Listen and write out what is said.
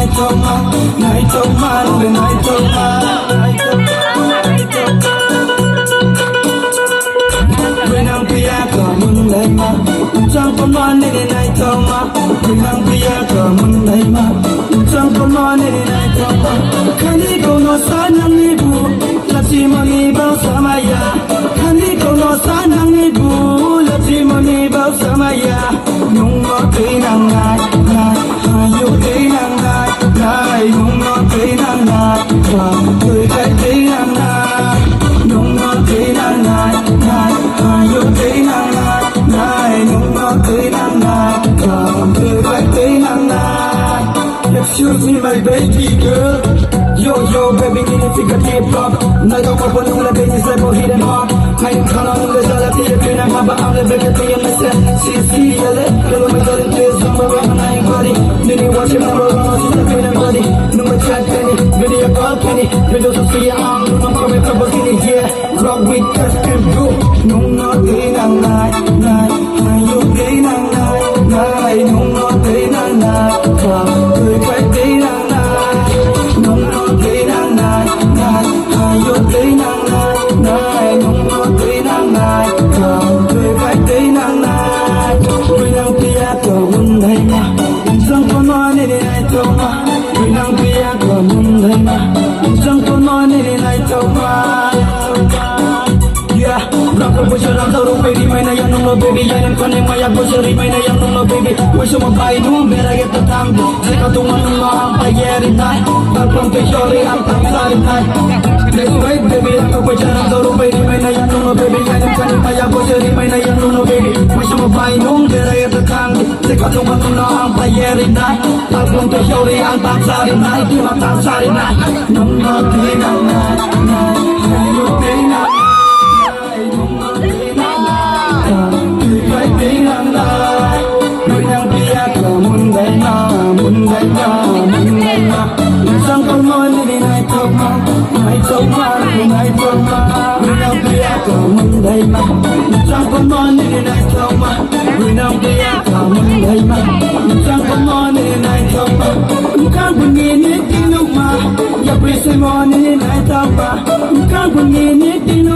night toma, night toma, night toma, night toma. When I'm here, come on, night ma. Jump on one night toma. When I'm here, come on, night ma. Jump on one night toma. Can you go no sun and nibu? Let's see money about Samaya. Can you go no sun and nibu? Let's see money about Samaya. No more pain and night. You pain and night. No more pain and night. Tôi phải pain and night. No more pain and night. You pain and night. No more pain and night. Tôi phải pain and night. Excuse me, my baby girl. Yo, baby, can you take a deep drop? Night of up on the baby's level, hidden heart. I am calling on the Zalati, the Pina Haba, I'm the Becca, and I said, see, hello, my darling, please, somewhere on my body. Did you watch him, number one, she's the Pina body. No more chat, penny, video call, penny. Videos of the arm, no more comment, trouble, getting here. Rock with cash and go. No more day and night. You day and night. No more day and night. Tôi phải day and night. No more day and night. You day and night. No more day and night. Tôi phải day and night. When I'm here, come on, night ma. Chẳng có nói nên này đâu mà. When I'm here, come on, night ma. Chẳng có nói nên này đâu mà. Rock up with your love, baby, my na young no baby, I am calling my yakushari, my na young no baby. Wish my buy no, better get the time. Take out the one no, I'm by every night. I'm from the shore, I'm sorry night. Let's wait, baby, rock up with your love, baby, my na young no baby, I am calling my yakushari, my na young no baby. Wish my buy no, better get the time. Take out the one no, I'm by every night. I'm from the shore, I'm sorry night. I'm sorry night. No more pain, you pain, Chẳng có nói nên này đâu mà. Night toma, night toma. When I'm here, come on, night ma. Chẳng có nói nên này đâu mà. When I'm here, come on, night ma. Chẳng có nói nên này đâu mà. Can't bring in it in no ma. Ya pese money night toma. Can't bring in it in